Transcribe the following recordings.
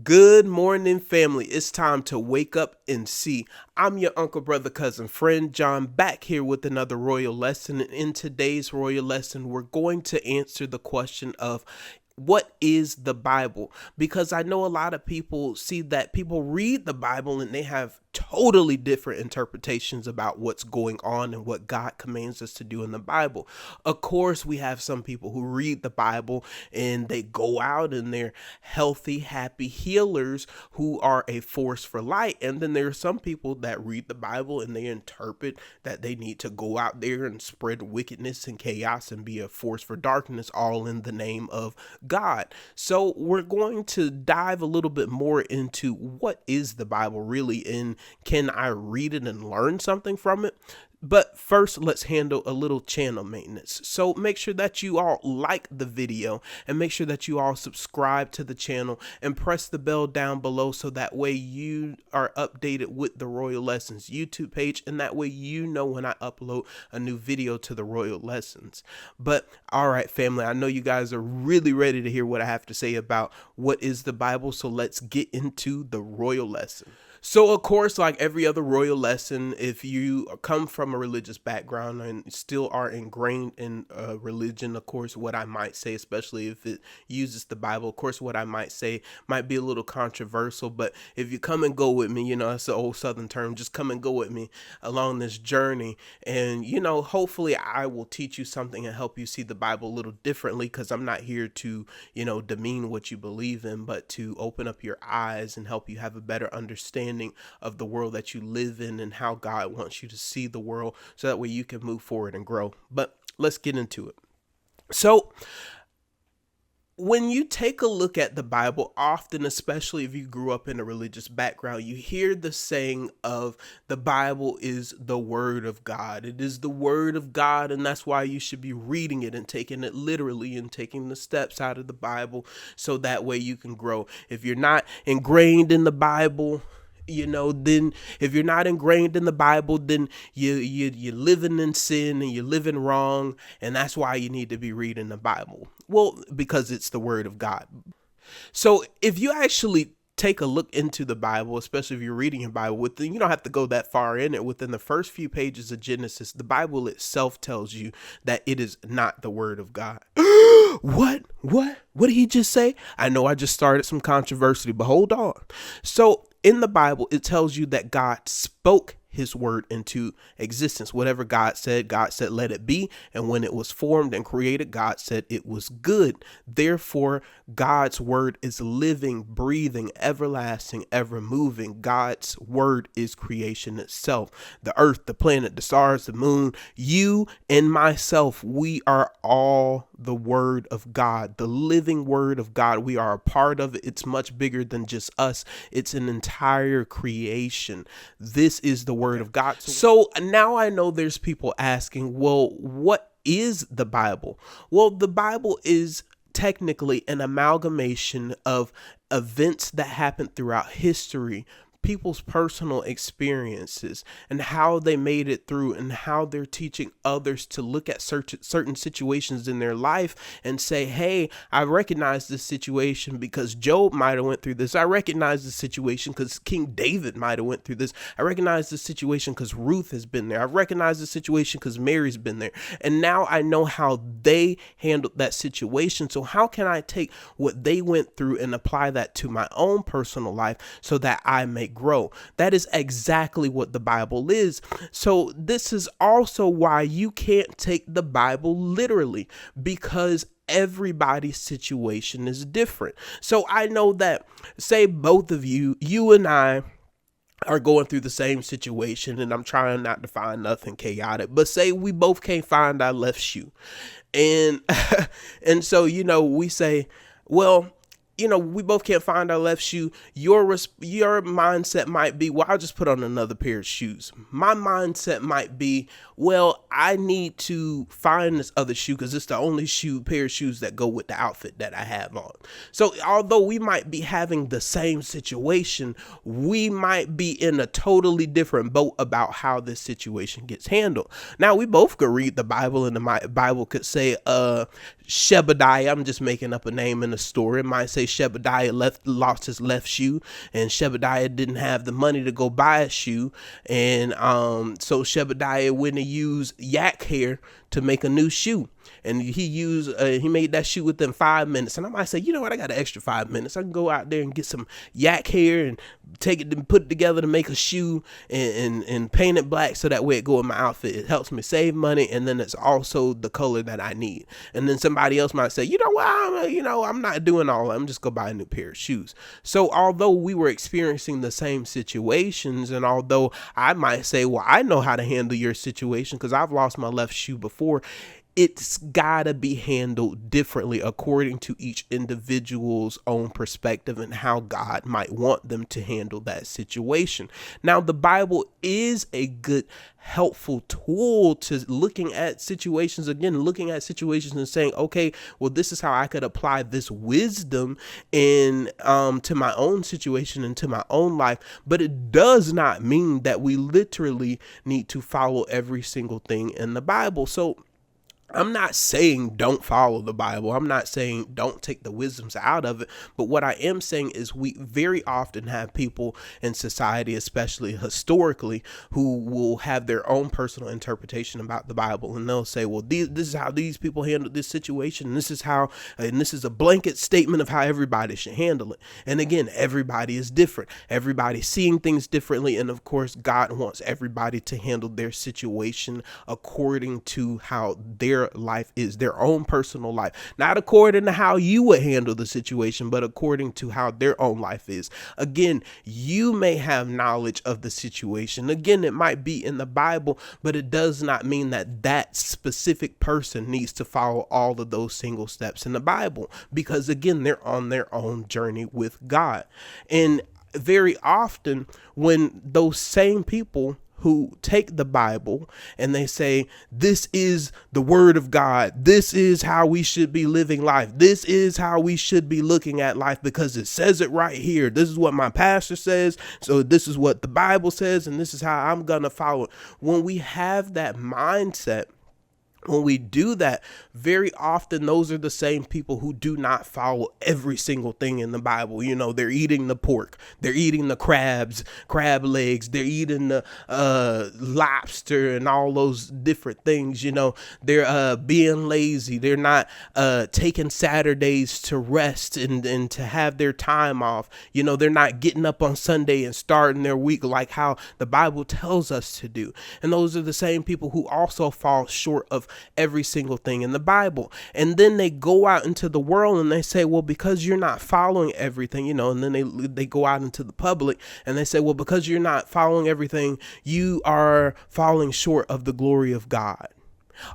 Good morning, family. It's time to wake up and see. I'm your uncle, brother, cousin, friend John, back here with another royal lesson. And in today's royal lesson, we're going to answer the question of what is the Bible? Because I know a lot of people see that people read the Bible and they have totally different interpretations about what's going on and what God commands us to do in the Bible. Of course, we have some people who read the Bible and they go out and they're healthy, happy healers who are a force for light. And then there are some people that read the Bible and they interpret that they need to go out there and spread wickedness and chaos and be a force for darkness, all in the name of God. So we're going to dive a little bit more into what is the Bible really, and can I read it and learn something from it? But first, let's handle a little channel maintenance. So make sure that you all like the video and make sure that you all subscribe to the channel and press the bell down below so that way you are updated with the Royal Lessons YouTube page, and that way you know when I upload a new video to the Royal Lessons. But all right, family, I know you guys are really ready to hear what I have to say about what is the Bible, so let's get into the Royal Lesson. So, of course, like every other royal lesson, if you come from a religious background and still are ingrained in religion, of course, what I might say, especially if it uses the Bible, of course, what I might say might be a little controversial. But if you come and go with me, it's an old Southern term, just come and go with me along this journey. And, hopefully I will teach you something and help you see the Bible a little differently, because I'm not here to, demean what you believe in, but to open up your eyes and help you have a better understanding of the world that you live in and how God wants you to see the world, so that way you can move forward and grow. But let's get into it. So when you take a look at the Bible, often, especially if you grew up in a religious background, you hear the saying of the Bible is the word of God. It is the word of God, and that's why you should be reading it and taking it literally and taking the steps out of the Bible so that way you can grow. If you're not ingrained in the Bible, then if you're not ingrained in the Bible, then you're living in sin and you're living wrong. And that's why you need to be reading the Bible. Well, because it's the word of God. So if you actually take a look into the Bible, especially if you're reading your Bible, you don't have to go that far in it. Within the first few pages of Genesis, the Bible itself tells you that it is not the word of God. What did he just say? I know I just started some controversy, but hold on. So in the Bible, it tells you that God spoke his word into existence. Whatever God said, let it be. And when it was formed and created, God said it was good. Therefore, God's word is living, breathing, everlasting, ever moving. God's word is creation itself. The earth, the planet, the stars, the moon, you and myself, we are all the word of God, the living word of God. We are a part of it. It's much bigger than just us. It's an entire creation. This is the word of God. So now I know there's people asking, well, what is the Bible? Well, the Bible is technically an amalgamation of events that happened throughout history, people's personal experiences, and how they made it through, and how they're teaching others to look at certain situations in their life and say, hey, I recognize this situation because Job might have went through this. I recognize this situation because King David might have went through this. I recognize this situation because Ruth has been there. I recognize this situation because Mary's been there. And now I know how they handled that situation. So how can I take what they went through and apply that to my own personal life so that I may grow? That is exactly what the Bible is. So this is also why you can't take the Bible literally, because everybody's situation is different. So I know that, say both of you and I are going through the same situation, and I'm trying not to find nothing chaotic, but say we both can't find our left shoe. And and so, we say, well, we both can't find our left shoe. Your mindset might be, well, I'll just put on another pair of shoes. My mindset might be, well, I need to find this other shoe because it's the only pair of shoes that go with the outfit that I have on. So although we might be having the same situation, we might be in a totally different boat about how this situation gets handled. Now, we both could read the Bible, and the Bible could say, Shebediah, I'm just making up a name in the story. It might say Shebediah lost his left shoe, and Shebediah didn't have the money to go buy a shoe. And so Shebediah went and used yak hair to make a new shoe. And he made that shoe within 5 minutes. And I might say, you know what, I got an extra 5 minutes. I can go out there and get some yak hair and take it and put it together to make a shoe and paint it black so that way it go in my outfit. It helps me save money, and then it's also the color that I need. And then somebody else might say, you know what, I'm not doing all that. I'm just gonna buy a new pair of shoes. So although we were experiencing the same situations, and although I might say, well, I know how to handle your situation because I've lost my left shoe before, it's gotta be handled differently according to each individual's own perspective and how God might want them to handle that situation. Now, the Bible is a good, helpful tool to looking at situations and saying, okay, well, this is how I could apply this wisdom in to my own situation and to my own life. But it does not mean that we literally need to follow every single thing in the Bible. So I'm not saying don't follow the Bible. I'm not saying don't take the wisdoms out of it. But what I am saying is we very often have people in society, especially historically, who will have their own personal interpretation about the Bible. And they'll say, well, this is how these people handle this situation. And this is a blanket statement of how everybody should handle it. And again, everybody is different. Everybody's seeing things differently. And of course, God wants everybody to handle their situation according to how their life is, their own personal life, not according to how you would handle the situation, but according to how their own life is. Again, you may have knowledge of the situation. Again, it might be in the Bible, but it does not mean that that specific person needs to follow all of those single steps in the Bible, because again, they're on their own journey with God. And very often when those same people who take the Bible and they say, this is the word of God, this is how we should be living life, this is how we should be looking at life because it says it right here, this is what my pastor says, so this is what the Bible says, and this is how I'm gonna follow it. When we have that mindset, when we do that, very often those are the same people who do not follow every single thing in the Bible. You know, they're eating the pork, they're eating the crab legs, they're eating the lobster and all those different things. You know, they're being lazy. They're not taking Saturdays to rest and to have their time off. You know, they're not getting up on Sunday and starting their week like how the Bible tells us to do. And those are the same people who also fall short of every single thing in the Bible. And then they go out into the world and they say, well, because you're not following everything, you know, and then they go out into the public and they say, well, because you're not following everything, you are falling short of the glory of God.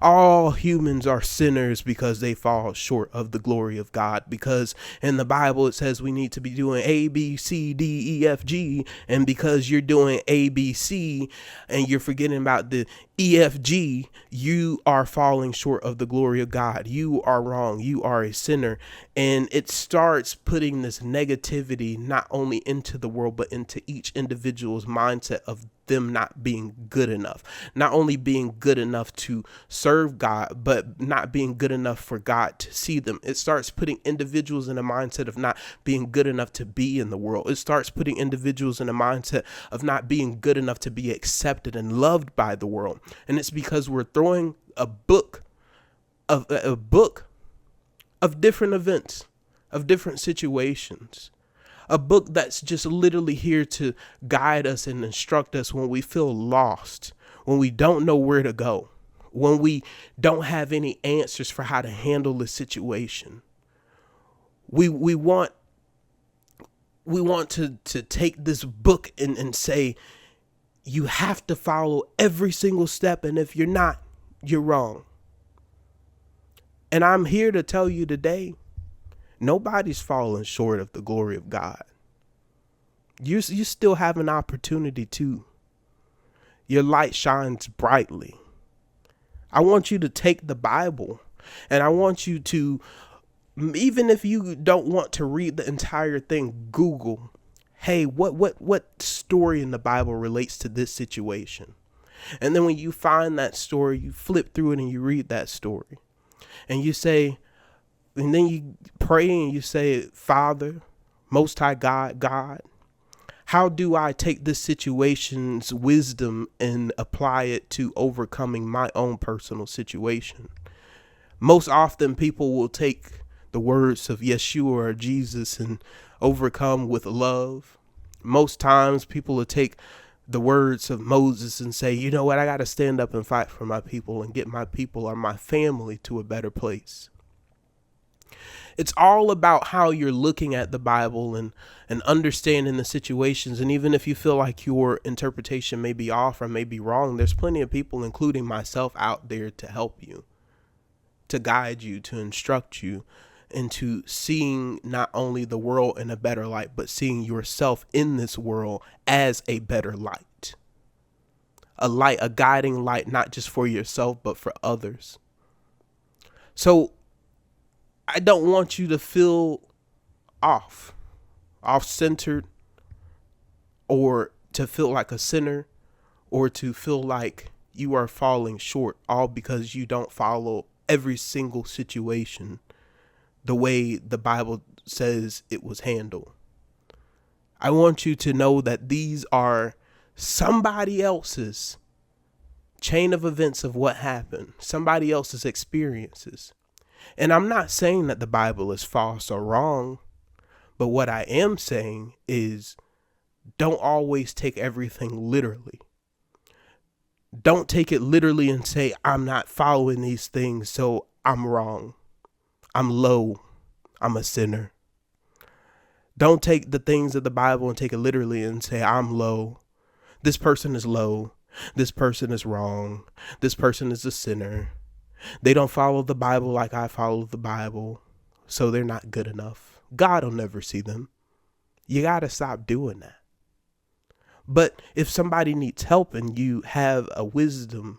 All humans are sinners because they fall short of the glory of God, because in the Bible it says we need to be doing A, B, C, D, E, F, G, and because you're doing A, B, C and you're forgetting about the E, F, G, you are falling short of the glory of God. You are wrong. You are a sinner. And it starts putting this negativity not only into the world, but into each individual's mindset of them not being good enough, not only being good enough to serve God, but not being good enough for God to see them. It starts putting individuals in a mindset of not being good enough to be in the world. It starts putting individuals in a mindset of not being good enough to be accepted and loved by the world. And it's because we're throwing a book of different events, of different situations. A book that's just literally here to guide us and instruct us when we feel lost, when we don't know where to go, when we don't have any answers for how to handle the situation. We want to take this book and say, you have to follow every single step, and if you're not, you're wrong. And I'm here to tell you today, nobody's falling short of the glory of God. You still have an opportunity to. Your light shines brightly. I want you to take the Bible, and I want you to, even if you don't want to read the entire thing, Google, hey, what story in the Bible relates to this situation? And then when you find that story, you flip through it and you read that story. And you say, And then you pray and you say, Father, Most High God, how do I take this situation's wisdom and apply it to overcoming my own personal situation? Most often people will take the words of Yeshua or Jesus and overcome with love. Most times people will take the words of Moses and say, you know what, I got to stand up and fight for my people and get my people or my family to a better place. It's all about how you're looking at the Bible and understanding the situations. And even if you feel like your interpretation may be off or may be wrong, there's plenty of people, including myself, out there to help you, to guide you, to instruct you into seeing not only the world in a better light, but seeing yourself in this world as a better light. A light, a guiding light, not just for yourself, but for others. So I don't want you to feel off-centered, or to feel like a sinner, or to feel like you are falling short, all because you don't follow every single situation the way the Bible says it was handled. I want you to know that these are somebody else's chain of events of what happened, somebody else's experiences. And I'm not saying that the Bible is false or wrong, but what I am saying is don't always take everything literally. Don't take it literally and say, I'm not following these things, so I'm wrong. I'm low. I'm a sinner. Don't take the things of the Bible and take it literally and say, I'm low. This person is low. This person is wrong. This person is a sinner. They don't follow the Bible like I follow the Bible, so they're not good enough. God will never see them. You got to stop doing that. But if somebody needs help and you have a wisdom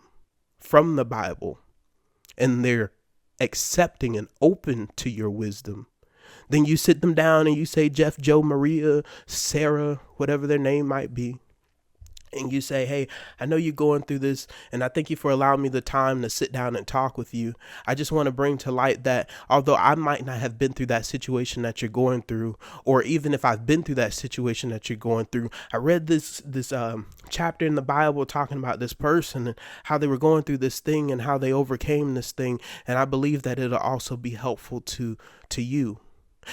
from the Bible and they're accepting and open to your wisdom, then you sit them down and you say, Jeff, Joe, Maria, Sarah, whatever their name might be. And you say, hey, I know you're going through this, and I thank you for allowing me the time to sit down and talk with you. I just want to bring to light that although I might not have been through that situation that you're going through, or even if I've been through that situation that you're going through, I read this chapter in the Bible talking about this person and how they were going through this thing and how they overcame this thing. And I believe that it'll also be helpful to you.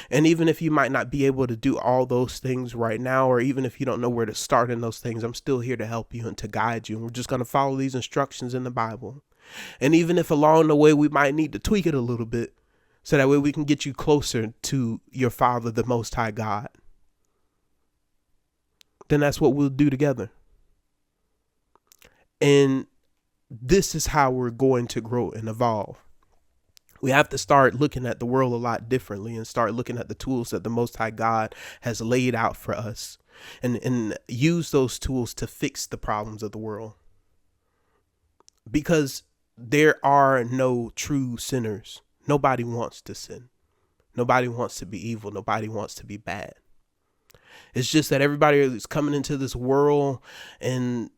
And even if you might not be able to do all those things right now, or even if you don't know where to start in those things, I'm still here to help you and to guide you. And we're just going to follow these instructions in the Bible. And even if along the way we might need to tweak it a little bit, so that way we can get you closer to your Father, the Most High God, then that's what we'll do together. And this is how we're going to grow and evolve. We have to start looking at the world a lot differently and start looking at the tools that the Most High God has laid out for us and use those tools to fix the problems of the world. Because there are no true sinners. Nobody wants to sin. Nobody wants to be evil. Nobody wants to be bad. It's just that everybody is coming into this world and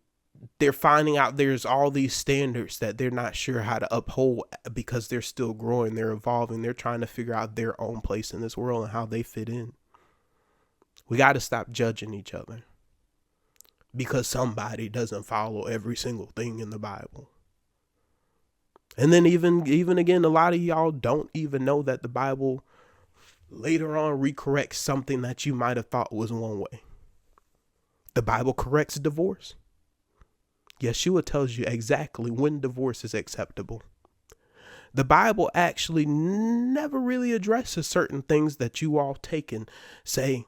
they're finding out there's all these standards that they're not sure how to uphold because they're still growing, they're evolving, they're trying to figure out their own place in this world and how they fit in. We got to stop judging each other because somebody doesn't follow every single thing in the Bible. And then even again, a lot of y'all don't even know that the Bible later on recorrects something that you might have thought was one way. The Bible corrects divorce. Yeshua tells you exactly when divorce is acceptable. The Bible actually never really addresses certain things that you all take and say,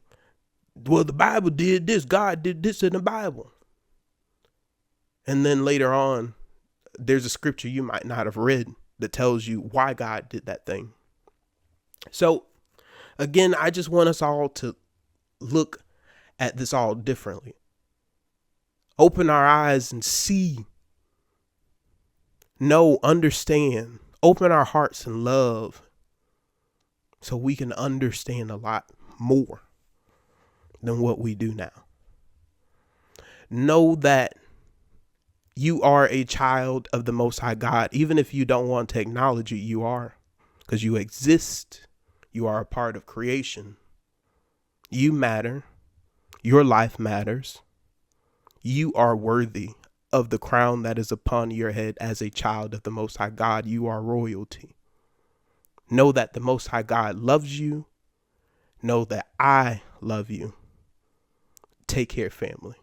well, the Bible did this, God did this in the Bible. And then later on, there's a scripture you might not have read that tells you why God did that thing. So again, I just want us all to look at this all differently. Open our eyes and see, know, understand, open our hearts and love so we can understand a lot more than what we do now. Know that you are a child of the Most High God. Even if you don't want to acknowledge it, you are. because you exist. You are a part of creation. You matter. Your life matters. You are worthy of the crown that is upon your head as a child of the Most High God. You are royalty. Know that the Most High God loves you. Know that I love you. Take care, family.